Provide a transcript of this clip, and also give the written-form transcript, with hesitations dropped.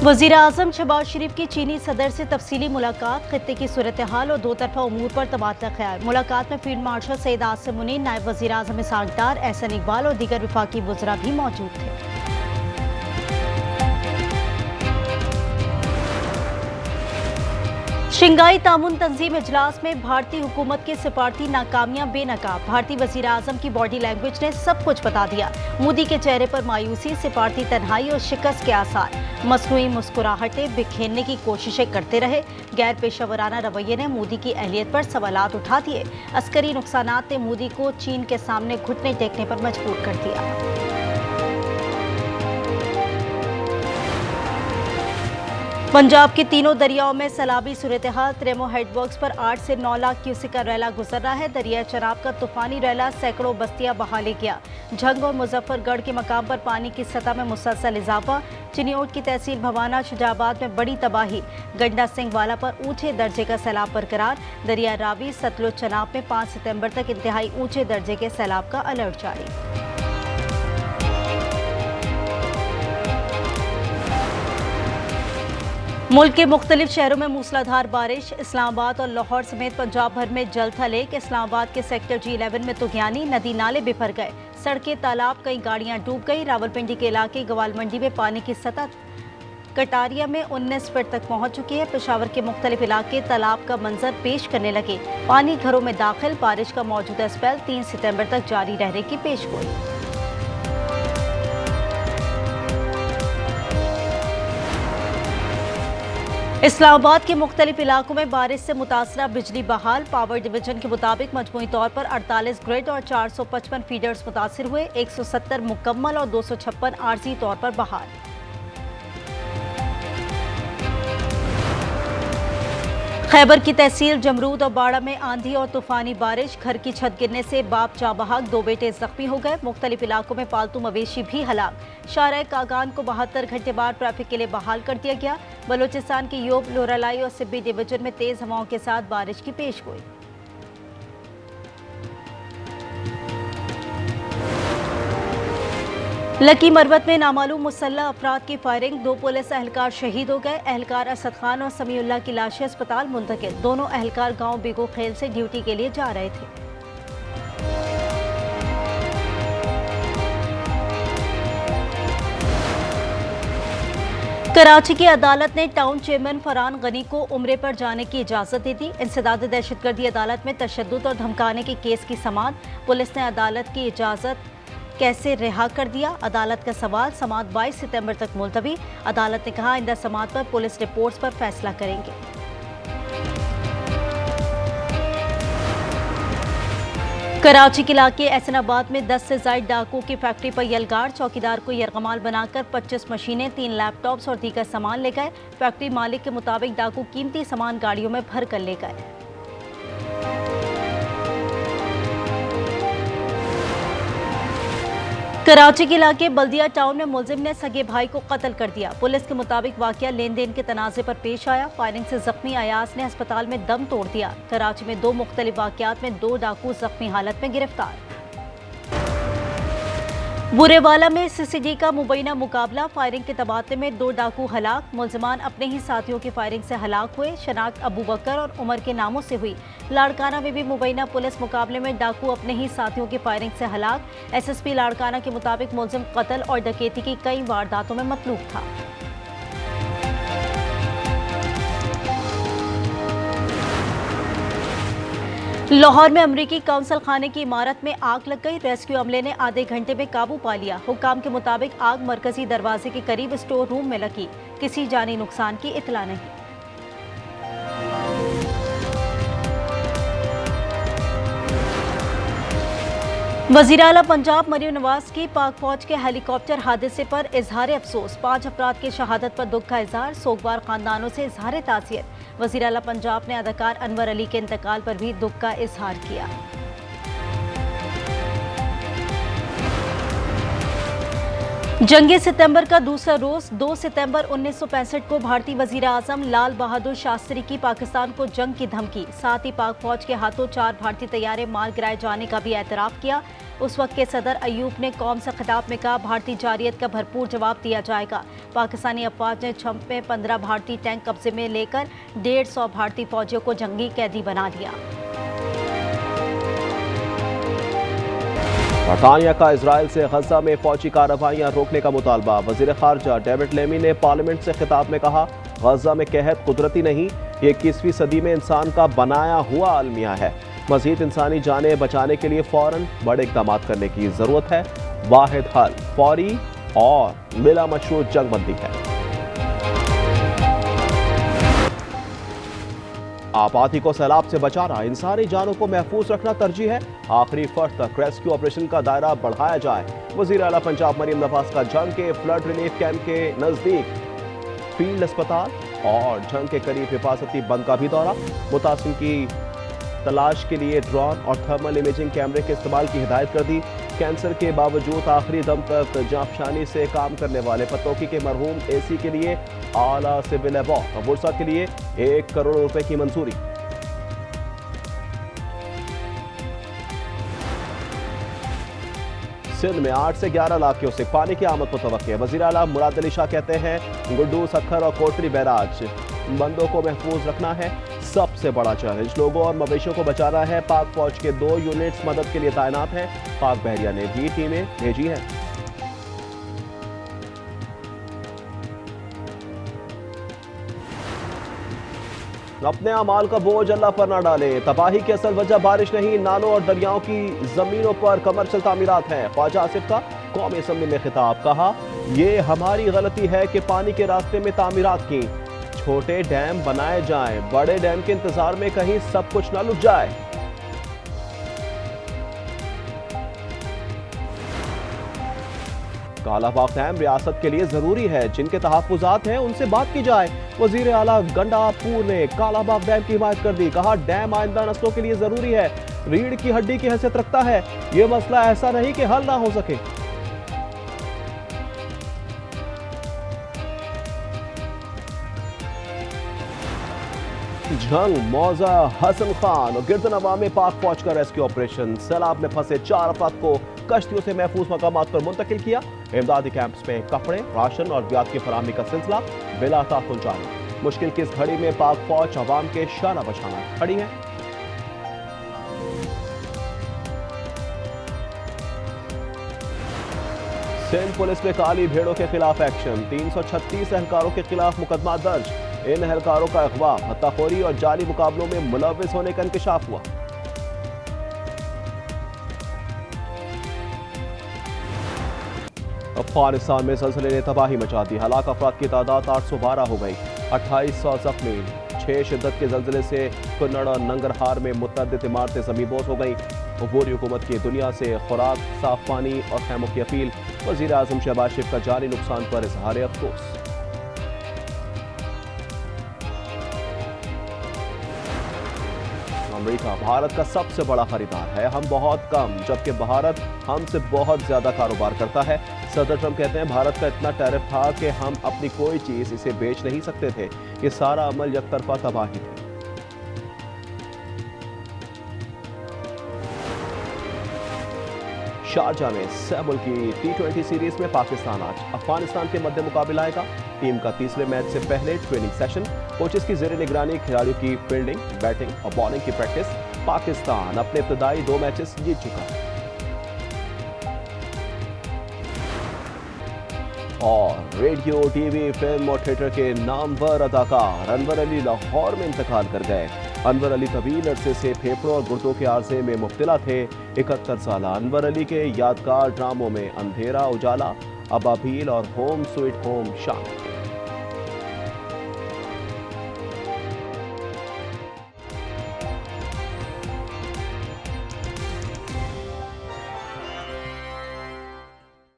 वज़ीर आज़म शहबाज शरीफ की चीनी सदर से तफसीली मुलाकात, खित्ते की सूरत हाल और दो तरफा उमूर पर तबादला ख्याल। मुलाकात में फील्ड मार्शल सैयद आसिम मुनीर, नायब वज़ीर आज़म इसहाक डार, एहसन इकबाल और दीगर वफाकी वज़रा भी मौजूद थे। शंघाई तामुन तंजीम इजलास में भारतीय हुकूमत की सिफारती नाकामियां बेनकाब। भारतीय वज़ीर आज़म की बॉडी लैंग्वेज ने सब कुछ बता दिया। मोदी के चेहरे पर मायूसी, सिफारती तन्हाई और शिकस्त के आसार। मसनूई मुस्कुराहटें बिखेरने की कोशिशें करते रहे। गैर पेशेवराना रवैये ने मोदी की अहलियत पर सवालात उठा दिए। अस्करी नुकसानात ने मोदी को चीन के सामने घुटने टेकने पर मजबूर कर दिया। पंजाब की तीनों दरियाओं में सैलाबी सूरत हाल। त्रेमो हेडवर्क्स पर 8 से 9 लाख क्यूसेक का रैला गुजर रहा है। दरिया चनाब का तूफानी रैला सैकड़ों बस्तियां बहा ले गया। झंग और मुजफ्फरगढ़ के मकाम पर पानी की सतह में मुसलसल इजाफा। चिनियोट की तहसील भवाना शुजाबाद में बड़ी तबाही। गंडा सिंह वाला पर ऊंचे दर्जे का सैलाब बरकरार। दरिया रावी सतलुज चनाब में 5 सितंबर तक इंतहाई ऊंचे दर्जे के सैलाब का अलर्ट जारी। मुल्क के मुख्तलिफ शहरों में मूसलाधार बारिश। इस्लामाबाद और लाहौर समेत पंजाब भर में जल था लेक। इस्लामाबाद के सेक्टर G11 में तुगयानी, नदी नाले बिफर गए। सड़कें तालाब, कई गाड़ियां डूब गई। रावलपिंडी के इलाके गवाल मंडी में पानी की सतह कटारिया में 19 फीट तक पहुंच चुकी है। पेशावर के मुख्तलिफ इलाके तालाब का मंजर पेश करने लगे। पानी घरों में दाखिल। बारिश का मौजूदा स्पेल 3 सितंबर तक जारी रहने की पेशगोई। इस्लामाबाद के मुख्तलिफ इलाकों में बारिश से मुतासरा बिजली बहाल। पावर डिवीजन के मुताबिक मजमूई तौर पर 48 ग्रिड और 455 फीडर्स मुतासर हुए। 170 मुकम्मल और 256 आर्जी तौर पर बहाल। खैबर की तहसील जमरूद और बाड़ा में आंधी और तूफानी बारिश। घर की छत गिरने से बाप जा बहाक, 2 बेटे जख्मी हो गए। मुख्तलिफ इलाकों में पालतू मवेशी भी हलाक। शाहराह कागान को 72 घंटे बाद ट्रैफिक के लिए बहाल कर दिया गया। बलूचिस्तान की योब, लोरालाई और सिब्बी डिवीजन में तेज हवाओं के साथ बारिश की पेशगोई। लकी मरवत में नामालूम मुसल्लह अफराद की फायरिंग। 2 पुलिस एहलकार शहीद हो गए। एहलकार असद खान और समीउल्लाह की लाशें अस्पताल मुंतकिल। दोनों एहलकार गांव बेगो खेल से ड्यूटी के लिए जा रहे थे। कराची की अदालत ने टाउन चेयरमैन फरहान गनी को उम्रे पर जाने की इजाजत दे दी। इंसदाद दहशतगर्दी अदालत में तशद्दुद और धमकाने के केस की समाअत। पुलिस ने अदालत की इजाजत कैसे रिहा कर दिया? अदालत का सवाल। समाअत 22 सितंबर तक मुलतवी। अदालत ने कहा आइंदा समाअत पर पुलिस रिपोर्ट्स पर फैसला करेंगे। कराची के इलाके एहसनाबाद में 10 से ज्यादा डाकुओं की फैक्ट्री पर यलगार। चौकीदार को यरगमाल बनाकर 25 मशीनें, 3 लैपटॉप्स और दीगर सामान ले गए। फैक्ट्री मालिक के मुताबिक डाकू कीमती सामान गाड़ियों में भर कर ले गए। कराची के इलाके बल्दिया टाउन में मुलजिम ने सगे भाई को कत्ल कर दिया। पुलिस के मुताबिक वाकया लेन देन के तनाजे पर पेश आया। फायरिंग से जख्मी अयास ने अस्पताल में दम तोड़ दिया। कराची में 2 मुख्तलिफ वाकयात में 2 डाकू जख्मी हालत में गिरफ्तार। बुरेवाला में सीसीडी का मुबैना मुकाबला। फायरिंग के तबादले में 2 डाकू हलाक। मुलजमान अपने ही साथियों की फायरिंग से हलाक हुए। शनाख्त अबू बकर और उमर के नामों से हुई। लाड़काना में भी मुबैना पुलिस मुकाबले में डाकू अपने ही साथियों की फायरिंग से हलाक। एसएसपी लाड़काना के मुताबिक मुलजिम कत्ल और डकैती की कई वारदातों में मतलूब था। लाहौर में अमरीकी काउंसिल खाने की इमारत में आग लग गई। रेस्क्यू अमले ने आधे घंटे में काबू पा लिया। हुक्काम के मुताबिक आग मरकजी दरवाजे के करीब स्टोर रूम में लगी। किसी जानी नुकसान की इतला नहीं। वज़ीर आला पंजाब मरियम नवाज की पाक फौज के हेलीकॉप्टर हादसे पर इजहार अफसोस। 5 अफराद की शहादत पर दुख का इजहार। सोगवार खानदानों से इजहार ताज़ियत। वज़ीर आला पंजाब ने अदाकार अनवर अली के इंतकाल पर भी दुख का इजहार किया। जंगे सितंबर का दूसरा रोज 2 सितंबर 1965 को भारतीय वजीर आजम लाल बहादुर शास्त्री की पाकिस्तान को जंग की धमकी, साथ ही पाक फौज के हाथों 4 भारतीय तैयारे मार गिराए जाने का भी एतराफ किया। उस वक्त के सदर अयूब ने कौम से खिताब में कहा, भारतीय जारियत का भरपूर जवाब दिया जाएगा। पाकिस्तानी अफवाज ने छंप में 15 भारतीय टैंक कब्जे में लेकर 150 भारतीय फौजियों को जंगी कैदी बना लिया। बरतानिया का इजराइल से गजा में फौजी कार्रवाइयां रोकने का मुतालबा। वजीर खारजा डेविड लेमी ने पार्लियामेंट से खिताब में कहा, गजा में कहत कुदरती नहीं, ये 21वीं सदी में इंसान का बनाया हुआ अलमिया है। मजीद इंसानी जानें बचाने के लिए फौरन बड़े इकदाम करने की जरूरत है। वाहिद हल फौरी और बिला मशरूत जंग बंदी है। आबादी को सैलाब से बचाना, इंसानी जानों को महफूज रखना तरजीह है। आखिरी फर्द तक रेस्क्यू ऑपरेशन का दायरा बढ़ाया जाए। वजीर आला पंजाब मरियम नवाज का जंग के फ्लड रिलीफ कैंप के नजदीक फील्ड अस्पताल और जंग के करीब हिफाजती बंद का भी दौरा। मुतासिर की तलाश के लिए ड्रोन और थर्मल इमेजिंग कैमरे के इस्तेमाल की हिदायत कर दी। कैंसर के बावजूद आखिरी दम तक जांफशानी से काम करने वाले पतौकी के मरहूम एसी के लिए आला सिविल अवार्ड बुरसा के लिए 1 करोड़ रुपए की मंजूरी। सिंध में 8 से 11 लाख क्यूसेक पानी की आमद मुतवक्की है। वजीर आला मुराद अली शाह कहते हैं, गुड्डू, सखर और कोटरी बैराज बंदों को महफूज रखना है सबसे बड़ा चैलेंज। लोगों और मवेशियों को बचाना है। पाक फौज के 2 यूनिट्स मदद के लिए तैनात हैं। पाक बहरिया ने भी टीमें भेजी हैं। अपने अमाल का बोझ अल्लाह पर ना डाले। तबाही की असल वजह बारिश नहीं, नालों और दरियाओं की जमीनों पर कमर्शियल तामीरात हैं। ख्वाजा आसिफ का कौमी असम्बली में खिताब, कहा, ये हमारी गलती है कि पानी के रास्ते में तामीरात की। छोटे डैम बनाए जाएं, बड़े डैम के इंतजार में कहीं सब कुछ ना लुट जाए। कालाबाग डैम रियासत के लिए जरूरी है, जिनके तहफ्फुजात हैं उनसे बात की जाए। वजीर आला गंडापुर ने कालाबाग डैम की हिमायत कर दी, कहा, डैम आइंदा नस्लों के लिए जरूरी है, रीढ़ की हड्डी की हैसियत रखता है। यह मसला ऐसा नहीं कि हल ना हो सके। जंग, मौजा, हसन खान और गिरदनवा में पाक फौज का रेस्क्यू ऑपरेशन। सैलाब में फंसे 4 अफराद को कश्तियों से महफूज मकामात पर मुंतकिल किया। इमदादी कैंप्स में कपड़े, राशन और ब्याज की फराहमी का सिलसिला बिला ताखुल जारी। मुश्किल की इस घड़ी में पाक फौज अवाम के शाना बशाना खड़ी है। सिंध पुलिस में काली भेड़ों के खिलाफ एक्शन। 336 एहलकारों के खिलाफ मुकदमा दर्ज। इन एहलकारों का अगवा, हत्ताखोरी और जाली मुकाबलों में मुलव्विस होने का इंकशाफ हुआ। अफगानिस्तान में ज़लज़ले ने तबाही मचा दी। हलाक अफराद की तादाद 812 हो गई, 2800 जख्मी। 6 शिद्दत के ज़लज़ले से कुन्नड़ और नंगरहार में मुतअद्दिद इमारतें ज़मींदोज़ हो गई। अबूरी हुकूमत की दुनिया से खुराक, साफ पानी और खैमों की अपील। वज़ीर आज़म शहबाज शरीफ का जानी नुकसान पर इजहार अफसोस। अमेरिका भारत का सबसे बड़ा खरीदार है, हम बहुत कम, जबकि भारत हमसे बहुत ज्यादा कारोबार करता है। सदर ट्रंप कहते हैं, भारत का इतना टैरिफ था कि हम अपनी कोई चीज इसे बेच नहीं सकते थे। ये सारा अमल यकतरफा तबाही थी। शारजा में सहमुल की T20 सीरीज में पाकिस्तान आज अफगानिस्तान के मध्य मुकाबला आएगा। टीम का तीसरे मैच से पहले ट्रेनिंग सेशन, कोचेस की जेर निगरानी खिलाड़ियों की फील्डिंग, बैटिंग और बॉलिंग की प्रैक्टिस। पाकिस्तान अपने इब्तदाई 2 मैचेस जीत चुका है। और रेडियो, टीवी, फिल्म और थिएटर के नामवर अदाकार अनवर अली लाहौर में इंतकाल कर गए। अनवर अली तवील अरसे से फेफड़ों और गुर्दों के आर्जे में मुब्तला थे। 71 साल अनवर अली के यादगार ड्रामों में अंधेरा उजाला, अबाबील और होम स्वीट होम शामिल।